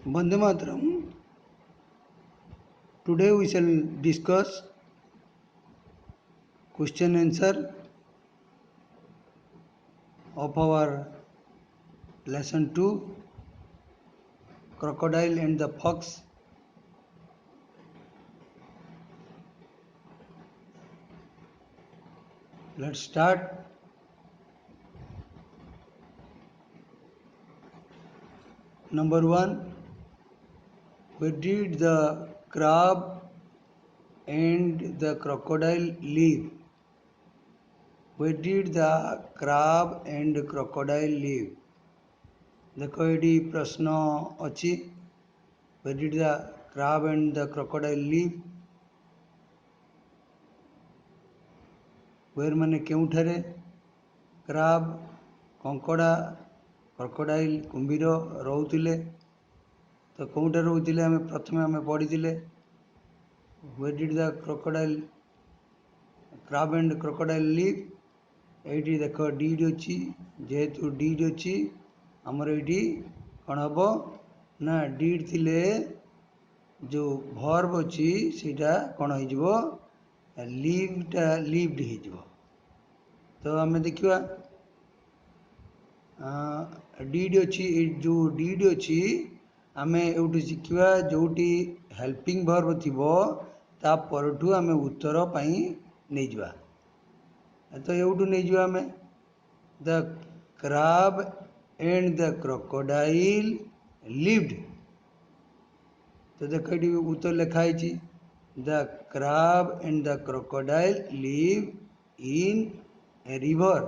Vande Mataram. Today we shall discuss question answer of our lesson 2, Crocodile and the Fox. Let's start. Number 1. Where did the crab and the crocodile live? Where did the crab and crocodile live? देखो ये प्रश्न अच्छी. Where did the crab and the crocodile live? Where माने केउठारे, crab कंकड़ा, crocodile कुंभीर रोउतिले. तो कौटा रोउतिले हमें प्रथमे हमें पढ़ीतिले. Where did the crab and crocodile live? Eighty देख डीड अच्छी. जेहेतु डीड अच्छी आमर ये कौन हम ना डीड थिले जो भर्ब अच्छी सीटा कौन हो लिव्ड लिव्ड हो. तो आम देखा डीड अच्छी जो डीड अच्छी आम एवटू शिखा जोटी हेल्पिंग भर्ब थी ता परठू आम उत्तर पाई नहीं जा. तो एवटू नहीं जा आम the crab and the crocodile lived. तो देख ये उत्तर लिखाई the crab and the crocodile live in a river.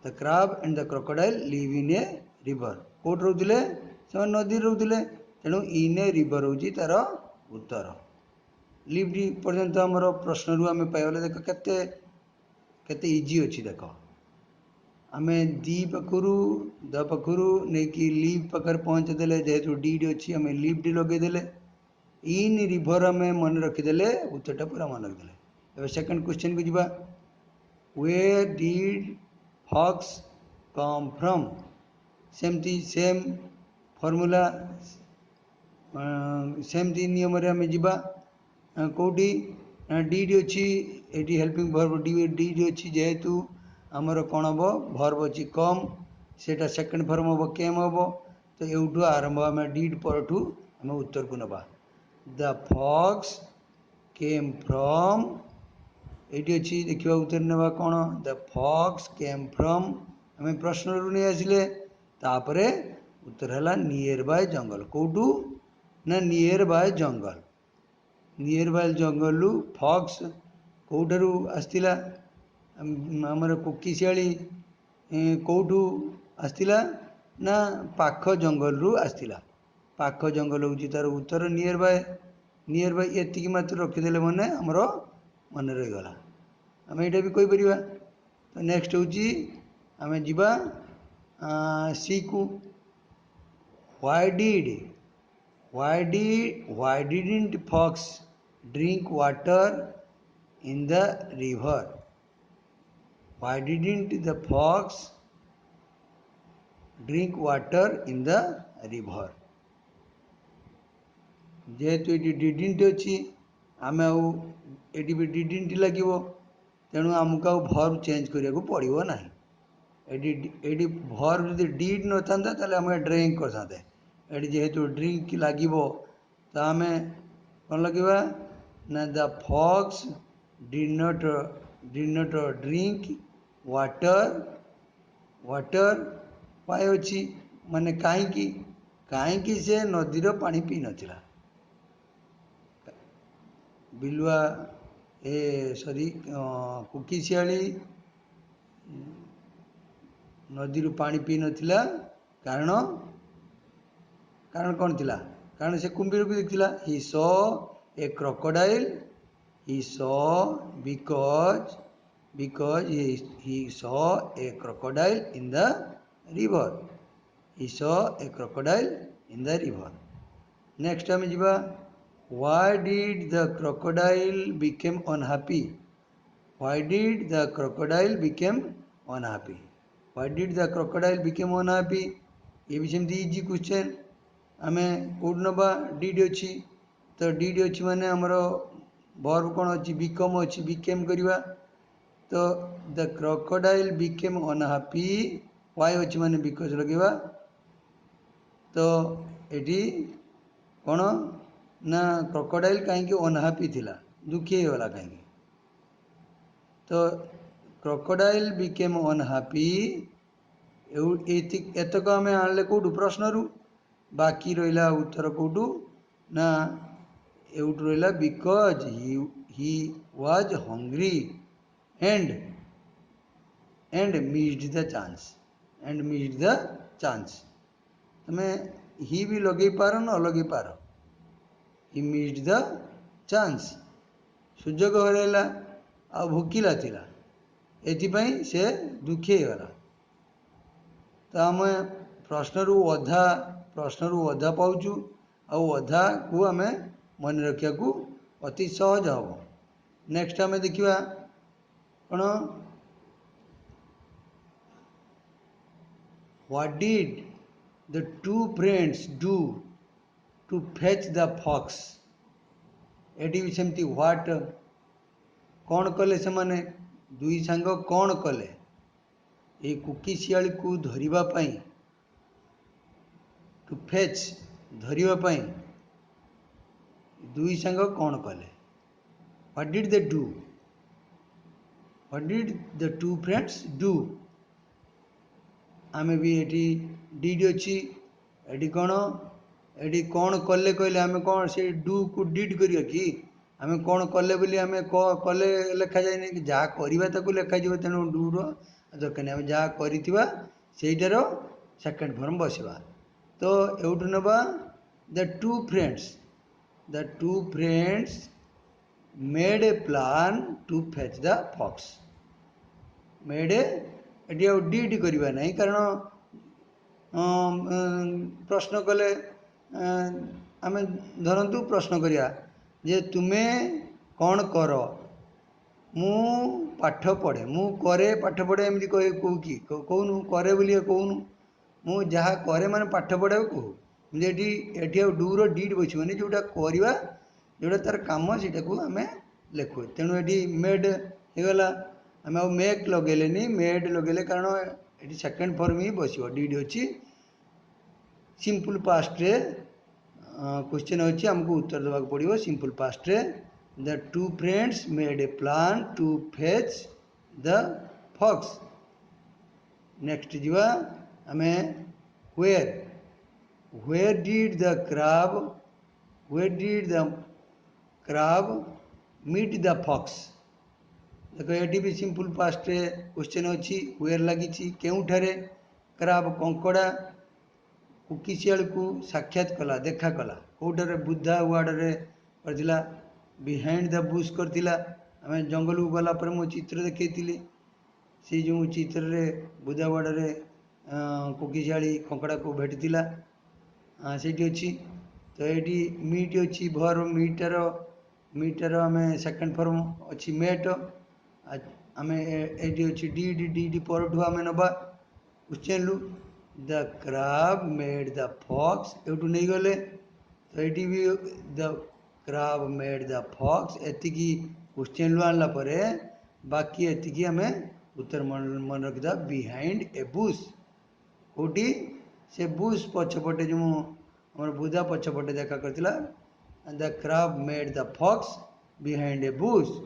The crab and the crocodile live in a river. कौट रोते से नदी रोते तेणु इन ए रिवर हूँ तार उत्तर. लिव्ड पर्यंत आमर प्रश्न रू आम पाइगले. देख केते इजी अच्छी. देख आम दी पाखु द पाखु नहीं कि लिव पाखे पहुँचेदे. जेहेतु डीड अच्छी आम लिव्ड लगेदे. इन रिवर आम मन रखीदे. उत्तरटा पूरा मन रखीदे. अब सेकेंड क्वेश्चन को जीवा. Where did fox come from? सेमती सेम फॉर्मूला सेमती नियम आम जीवा. कौटी डीड अच्छी ये हेल्पिंग भर्ब डीड अच्छी. जेहेतु आमर कौन हम भर्ब अच्छी कम सेटा सेकेंड फॉर्म हम केम हम. तो यूठू आरंभ आम डीड परठू आम उत्तर को नवा. द फॉक्स केम फ्रॉम ये अच्छी. देखा उत्तर नवा कौन द फॉक्स केम फ्रॉम. आम प्रश्न रू नहीं आसिले. तापर उत्तर है नियर बाय जंगल. कौटू ना nearby jungle. Nearby jungle fox कौटारू आसला आमर कोकिशियाली कौटू आसला ना पाख जंगल रू आसला. पाख जंगल हूँ तार उत्तर नियर बाय. नियर बाय ये मात्र रखीदे मैंने आमर मन रहीगला. आम यहाँ भी कहीपर. तो नेक्स्ट हूँ आम जा सी को. Why didn't fox drink water in the river? Why didn't the fox drink water in the river? जेहेतु ये डिडंट अच्छी आम आठ भी डिडंट लगे तेणु आमको आ भर्ब चेंज करने को पड़ो ना. ये भर्ब जो डीड न था आम ड्रिंक करते. ये जेहेतु ड्रिंक लगे तो आम कौन लगे ना the fox did not drink water. Water पाए अच्छी माने कहीं से नदीर पानी पी नथिला. बिलुआ सॉरी कोकिशियाली नदी पानी पी नथिला. कारण कारण कौन थिला? कारण से कुंभीर को देखला. He saw a crocodile. He saw because he saw a crocodile in the river. He saw a crocodile in the river. Next time jiba. Why did the crocodile become unhappy? Why did the crocodile become unhappy? Why did the crocodile become unhappy? ये भी सेमती easy question आम कौट नवा did अच्छी तो did अच्छी माने आमर वर्ब कौन अच्छी बिकम अच्छी बिकेम करवा तो the crocodile became unhappy why अच्छी माने बिकज लगेगा तो ये कौन ना क्रोकोडाइल कहीं अनहैप्पी थिला दुखी होगा कहीं तो क्रोकोडाइल बिकेम अनहैप्पी एतक आम आने कौटू प्रश्न रू बाकी रहा उत्तर कौटू ना एवट रहा because he was hungry and missed the chance तुम्हें ही भी लगे पार न लगे पार ही मिस्ड द चांस सुजोग हरैला आ भोकिला थिला एथिपाई से दुखी गला तो आम प्रश्न रु अधा पाऊँ आधा को आम मन रखा को अति सहज हम नेक्स्ट आम देखा कौन what did the two friends do to fetch the fox एटी भी सेमती व्हाट कौन कले से माने दुई सांग कौन कले ये कुकी शियाली को धरिबा पाई टू फेच धरिबा पाई दुई सांग कौन कले what did they do what did the two friends do आमे भी एटी डिड अच्छी एटी कौन कले कहले आमे कौन से डू को डिड करिया कि आमे कौन कले बोली आमे कले लेखा जाए नहीं जहाँ करवा ताको लेखा जाए तेणु डू दरकार नहीं आम जहाँ करटार सेकेंड फॉर्म बसवा तो एवटू नवा the two friends made a plan to fetch the fox made एटी डिड करवा नहीं कारण प्रश्न कले आम धरतु प्रश्न करिया जे तुम्हें कौन कर मु पाठ पढ़े मु करे पाठ पढ़े एमती कह कहू कि कहूनु करे बोलिए कहूनु मु जहाँ करे माने पाठ पढ़े कहू ये डूर डिड बसबनी जोटा करवा जोटा तार कम से आम लिखु तेणु ये मेड होगला आम मेक लगे मेड लगे कारण ये सेकेंड फॉर्म ही बस डिड अच्छी सिंपल पास्ट रे क्वेश्चन अच्छी आमको उत्तर देवा पड़ो सिंपल पास्ट रे the two friends made a plan to fetch the fox next जीवा आम where did the crab meet the fox देखो ये भी सिंपल पास्ट रे क्वेश्चन अच्छी वेयर लगी केउठारे क्राब कंकड़ा कुकी शियाल को साक्षात कला देखा कला कौटारे Buddha Warde करथिला behind the Bush करथिला आम जंगल को गला पर मो चित्र देखी से जो चित्र रे बुद्धा वार्डे कुकी शियाली कंकड़ा को भेटिला से अच्छी तो ये मीट अच्छी भर मीटर आम सेकेंड फॉर्म अच्छी मेट आम ये अच्छी डी पर आम नवा क्वेश्चन लु the crab made the fox एवटू नहीं गले तो ये भी the crab made the fox एति क्वेश्चन लु आनला परे बाकी एति आम उत्तर मन रखिदा बिहाइंड ए बुश कौटी से बुश पछपटे जो आम बुधा पछपटे देखा करथिला the crab made the fox behind a bush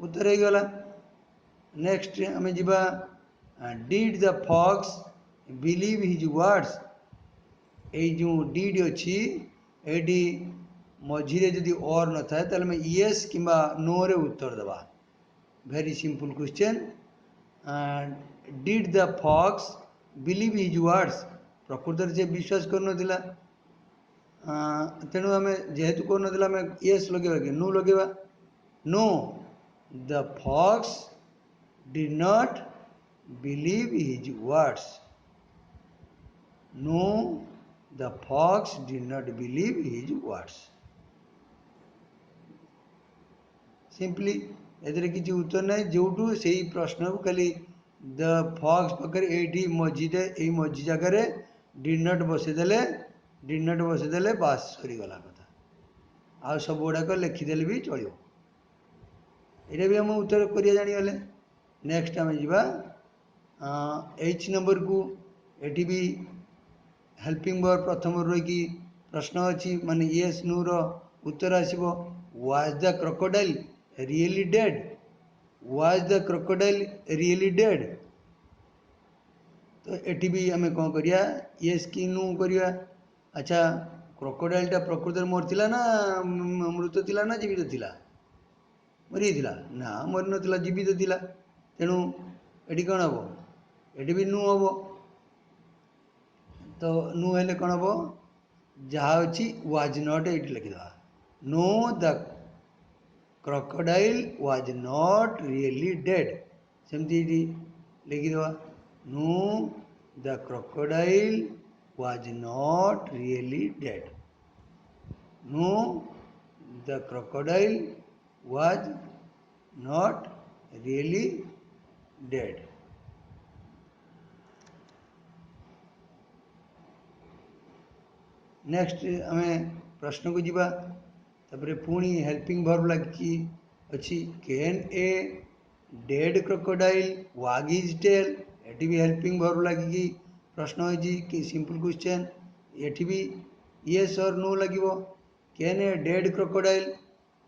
उत्तर हो गला नेक्स्ट आम जीवा did the fox believe his words ये जो डिड अच्छी ये मझीरे जदि और न था तो मैं येस कि नो रे उत्तर देवा very simple question did the fox believe his words प्रकृत से विश्वास कर ना तेणु आम जेहेतु कर ना येस लगे कि नो लगे no the fox did not believe his words No, the fox did not believe his words. Simply, एदरे किसी उत्तर नहीं जोटू से ही प्रश्न को खाली द फॉक्स पकड़ एटी मझीटे मझी जगह डिड नॉट बसईदेले बास सरीगला कथा आ सब गुड़ाक लिखिदेले भी चलो ये भी आम उत्तर करिया जानीगले नेक्स्ट आम जा एच नंबर को एटी भी हेल्पिंग वर्ब प्रथम रही प्रश्न अच्छी माने येस नो रो उत्तर आसो was the crocodile really dead was the crocodile really dead तो एटी भी आम कौन करिया येस कि नो करिया अच्छा क्रोकोडाइलटा प्रकृत मरथिला ना मृत थिला ना जीवित थिला मरी थिला ना मरी नथिला जीवित थिला तेणु एटी कौन हम एटी भी नु हम तो नु हेले कौन हम जहाँ अच्छी वाज नॉट ये लिखिदेवा no the crocodile was not really dead सेमती लिखिदेवा no the crocodile was not really dead no the crocodile was not really dead next आम प्रश्न को जीवा तापर पुणी हेल्पिंग वर्ब लगी अच्छी कैन ए डेड क्रोकोडाइल वाग हिज टेल एटी भी हेल्पिंग वर्ब लगी प्रश्न हो सिंपल क्वेश्चन एटी भी येस और नो लगे कैन ए डेड क्रोकोडाइल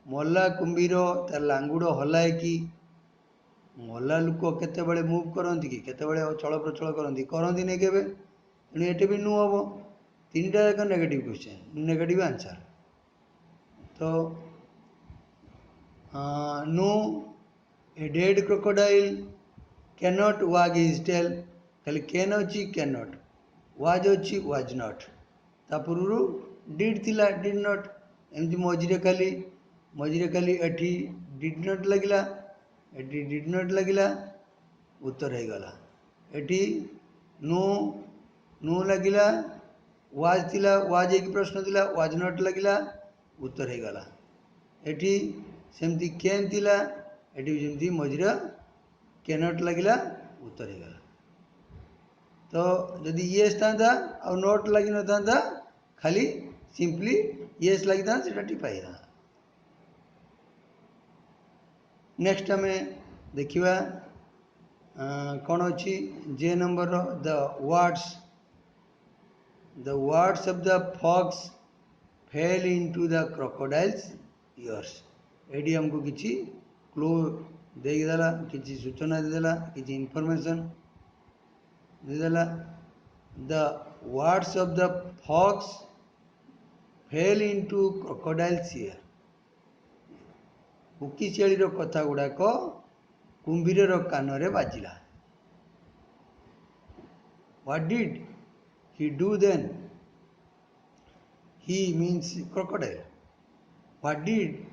मल्ला कुंभीर तार लांगुड़ हलाए कि मल्ला लोक केतबेले मूव करती कि केतबेले चल प्रचल करती नहीं केवे तेणु ये भी नो हम तीन टा जाक नेगेटिव क्वेश्चन नेगेटिव आंसर तो no a dead crocodile can not wag his tail खाली कैन अच्छी कैन नॉट वाज अच्छी वाज नॉट ता पूर्व डिड थिला डिड नॉट एमती मझीरे खाली एटी डिड नॉट लगिला एटी डिड नॉट लगिला उत्तर हो गला एटी नो नो लगिला वाज थिला वाज एक प्रश्न थिला वाज नॉट लगिला उत्तर हो गला एटी सेमती कैन थिला एटी जमती मझीरे कैन नॉट लगिला उत्तर हो गला तो जदि येस था और नॉट लगी न था खाली सिंपली येस लगी था सेटा टिपाई था नेक्स्ट आम देखा कौन अच्छी जे number the words of the fox fell into the crocodile's ears एडी हमको किसी क्लू देदेला किसी सूचना देदेला किसी इनफॉरमेशन देदेला the words of the fox fell into crocodile's ear कोकिशियाली कथा गुड़ाक कुंभीर कान रे बाजिला what did he do then he means crocodile what did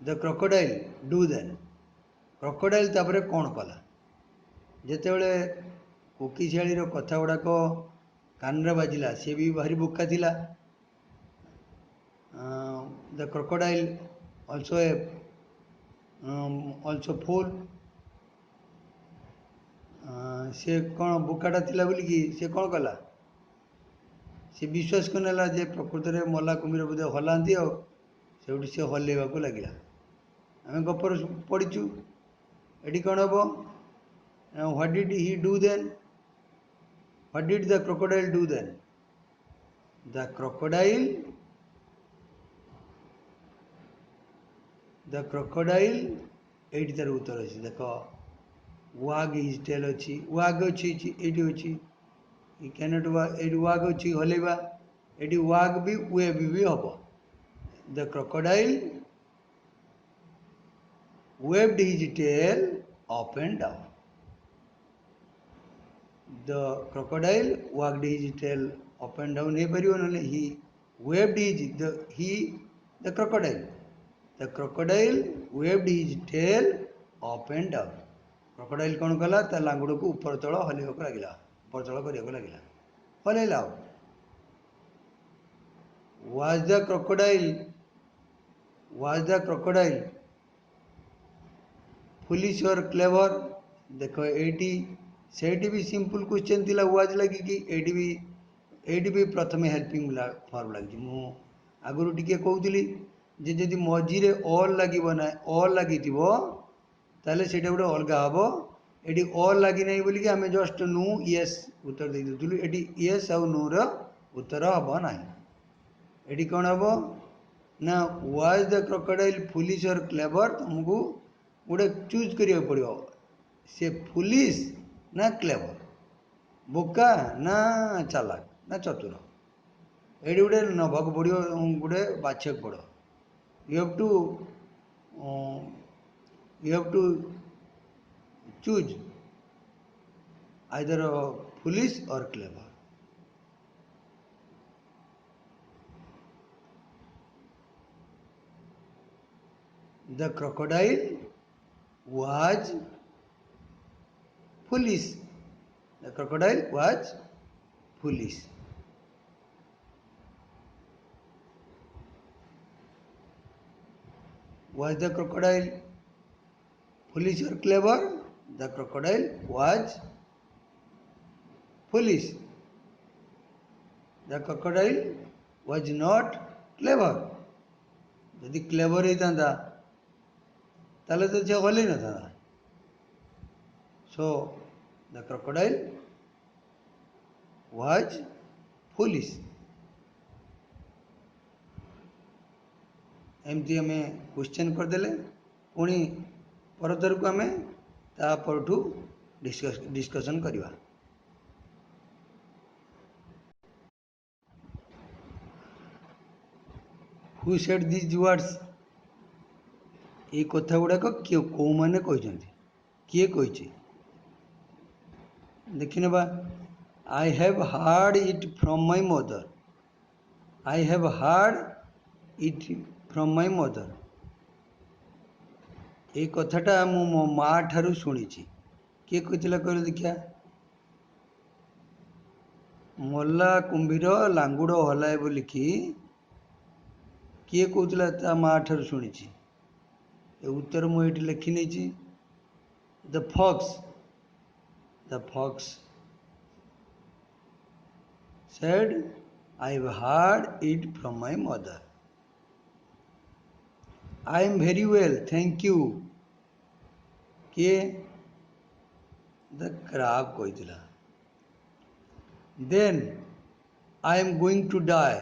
the crocodile do then crocodile तापर कौन कला जितेबले कोकिशियाली कथा गुड़ाक कान रे बाजिला सी भी भारी बोका थिला द क्रोकोडाइल also फुल से कौन बोकाटा थिला बोलिकी से कौन कला से विश्वास करनेला जे प्रकृत में मल्ला कुंभीर बोधे हलांती से हल्लेवा को लगे आम गपर पढ़ीचु ये कौन हम what did he do then what did the crocodile do then the crocodile ये तार उत्तर अच्छी देख वाग हिज टेल अच्छी वाग अच्छी ये कैनट वाग अच्छी हलेबा ये वाग भी वेब भी हम the crocodile waved his tail up and down the crocodile wagged his tail up and down हो पार ना he waved his the crocodile waved his tail up and down crocodile कौन कला ता लांगुड़ को ऊपर तल हल्ला लगे ऊपर तल करने लगे हल्ला was the crocodile foolish or clever देख ये भी सिंपल क्वेश्चन थिला वाज लगी कि ये भी एटी भी प्रथम हेल्पिंग फॉर्म लगी मु आगु टिके कहूली जे जदि मझीरे ऑल लगे ना ऑल लगी ताले सेटा गोटे अलग हम ये ऑल लगी ना बोलिकी आम जस्ट नु येस उत्तर दे दूलु ये येस आउ नो रो उत्तर हम ना ये कौन हम ना was the crocodile foolish or clever तुमको गोटे चूज करिया पड़ो से फुलिश ना क्लेवर बोका ना चालाक ना चतुर ये गोटे नवाक पड़ो गोटे बाछक पड़ you have to choose either foolish or clever the crocodile was foolish. The crocodile was foolish. Was the crocodile foolish or clever? The crocodile was foolish. The crocodile was not clever. यदि clever ही था ताले तो से गली न था so the crocodile was foolish एमती आम क्वेश्चन करदे पुणी परतर को आम तापरठू डिस्कसन करवा हु सेड दिस वर्ड्स ये कथा गुड़ाक किए कौ मैंने किए कही देखने बा I have hard it from my mother I have hard it from my mother ये कथाटा मु मो माँ ठारू शुणी किए कहला कह देखिया मल्ला कुंभीर लांगुड़ हलाए बोलिकी किए कहला ता माँ ठारू शुणी उत्तर मुझे लिखी नहीं the fox said I have heard it from my mother. I am very well, thank you. किए द crab कहला then I am going to die.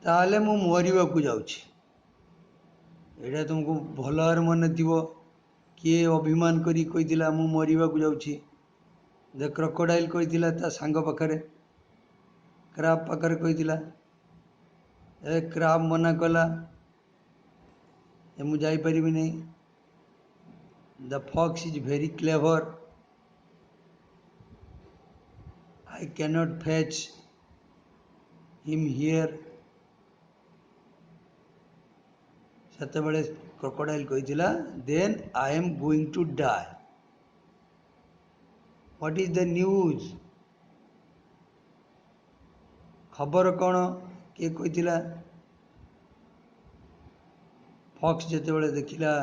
ताले मु मरिबा को जाउछि एटा तुमको भल भाव मन थी किए अभिमान करी कही मु मरिबा को जाउछि द क्रोकोडाइल कही ता सांग पाखरे क्राब पाखरे कही क्राब मना कला मु जाई परिबि नहीं the fox is very clever I can not fetch him here सेते बड़े क्रोकोडाइल कही then I am going to die what is the news खबर कौन किए कही फॉक्स जिते बड़े देखिला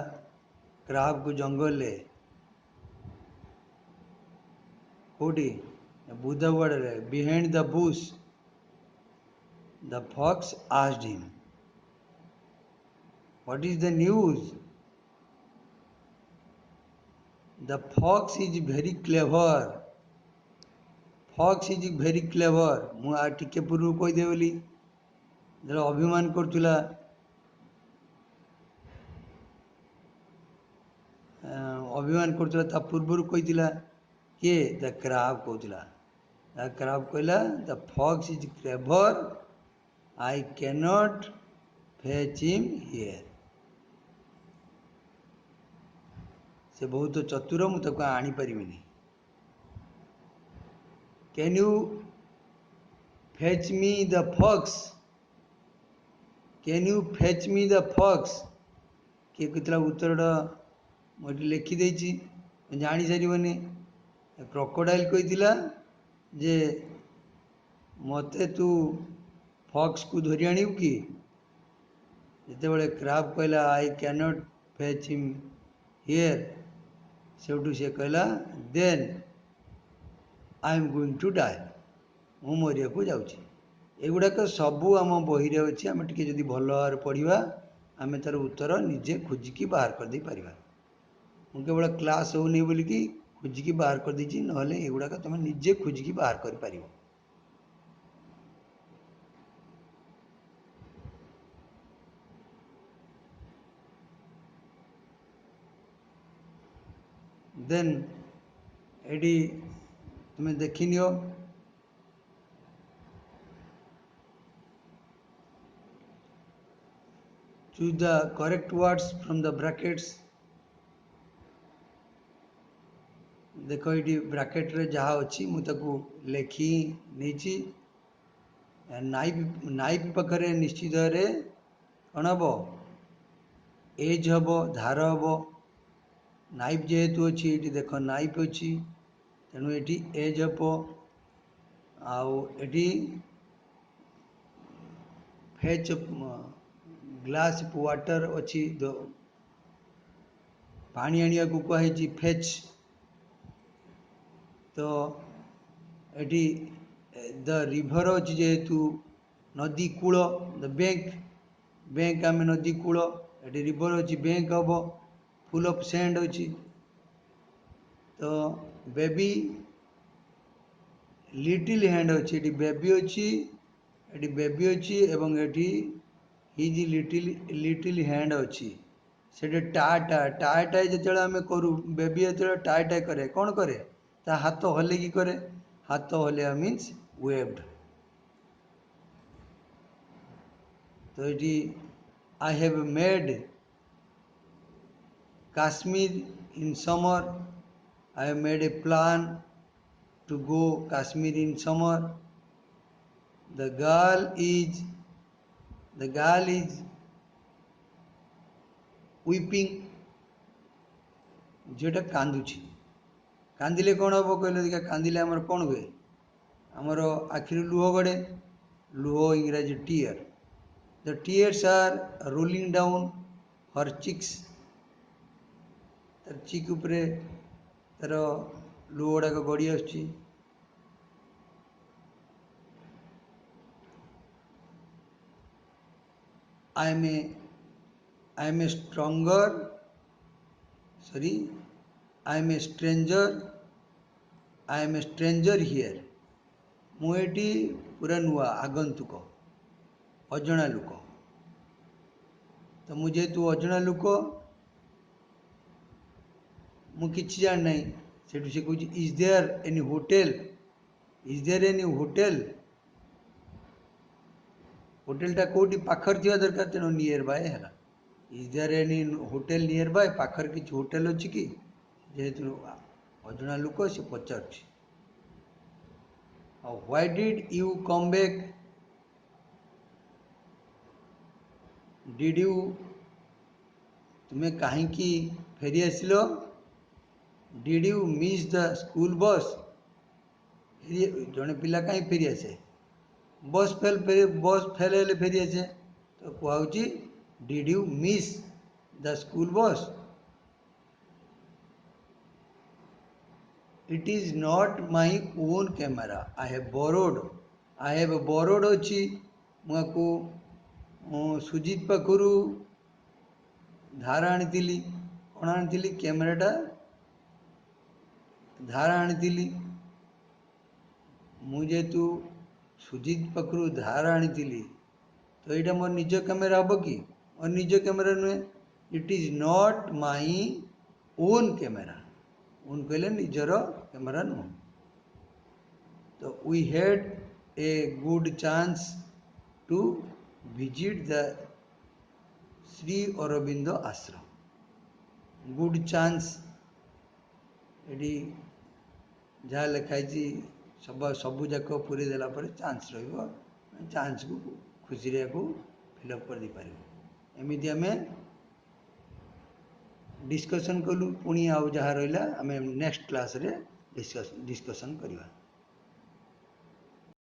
क्राब को जंगल कौटी बुधवाड़ behind the bush the fox asked him What is the news? The fox is very clever. Fox is very clever. मु आ टिके पूर्व कहीदे बोली जरा अभिमान करतुला ता पूर्व कहीला किए द क्राब कहला द क्राब कहला the fox is clever I can not fetch him here. से बहुत चतुर मुझे आनी पारिनी can you fetch me the fox can you fetch me the fox किए कहला उत्तर मुझे लिखिदे जानी सारे क्रोकोडाइल कही जे मते तू फॉक्स को धरी आणु कि जिते बड़े क्राब कहला I can not fetch him here सेठू से कहला then I am going to die, मु मरिया को जाऊँगी। एगुड़ाक सबू आम बही अच्छी, आम टे जदि भल भाव पढ़ा आम तार उत्तर निजे खोजिकी बाहर कर दे पारिबा। मु केवल क्लास होनी बोलिकी खोजिकी बाहर कर देछि, नहले एगुड़ाक तुम निजे खोजिकी बाहर कर पारिबो। देन एडी तुम्हें देखी neo, choose the correct words from the brackets। देखो ये ब्राकेट रे जहाँ अच्छी मुझे लेखी नहीं। नाइफ पाखे निश्चित रे कौन हम एज हम धार हम। नाइफ जेहेतु अच्छी ये देख नाइफ अच्छी तेणु ये एज हम। आउटी फेच ग्लास वाटर अच्छी पानी आनिया को कही फेच। तो ये द रिभर अच्छी जेहेतु नदी कूल, द बैंक बैंक आम नदी कूल, ये रिभर अच्छी बैंक हम। फुल ऑफ सैंड अच्छी तो बेबी लिटिल हैंड अच्छी, ये बेबी अच्छी, ये बेबी अच्छी एवं ये हिज लिटिल हैंड अच्छी। से टाटा टाटा जो आम करूँ बेबी जो टाटा करे कौन करे ता हाथ हल्लेकी करे, हाथ हल्लेया मीन्स वेव्ड। तो ये I have made Kashmir in summer, I have made a plan to go Kashmir in summer। The girl is weeping, जेटा कांदुची। कांदिले कौन हम कहले देखा, कांदिले आमर कौन हुए, आमर आखिर लुह गड़े, लुह इंग्राजी tear. The tears are rolling down her cheeks, तार चिक उपरे तार लुह गुड़ाक गड़ी आसुची। I am a stronger, sorry, I am a stranger, I am a stranger here। मुझे पूरा नुआ आगंतुक अजना लुक। तो मुझे तू अजना लुक मुझे जान नहीं सेठू से कहूँ is there any hotel, is there any hotel. होटेलटा कौटी पाखर थी दरकार, तेणु नियर बाय है। Is there any hotel nearby, पाखर किसी होटेल अच्छी कि जेहेतु अजना लुक से पचार। Why did you come back, did you तुम्हें कहीं फेरी आसिल। Did you miss the school bus, जड़े पिला कहीं फेरी आसे, बस फेल फेरी आसे। तो कहुची did you miss the school bus. It is not my own camera, I have borrowed अच्छी। मुझको सुजीत पाखु धार आनी, कौन आनी कैमेराटा धार आनी। मुझेतु सुजीत पाखु धार आनी तो यहाँ मोर निज कैमेरा हम कि, और निज कैमेरा नुहे। It is not my own camera, own कहले निजर कैमेरा नुह। तो we had a good chance to visit the Shri Arvind Ashram. Good chance ये जहाँ लिखाई सब सबू जाक पूरी देला पर चांस चांस को खुशी को फिलअप कर दी पार। एमती आम डिस्कसन कलु, पुणी आउ जहाँ रहा आम नेक्स्ट क्लास रे डिस्कसन करवा।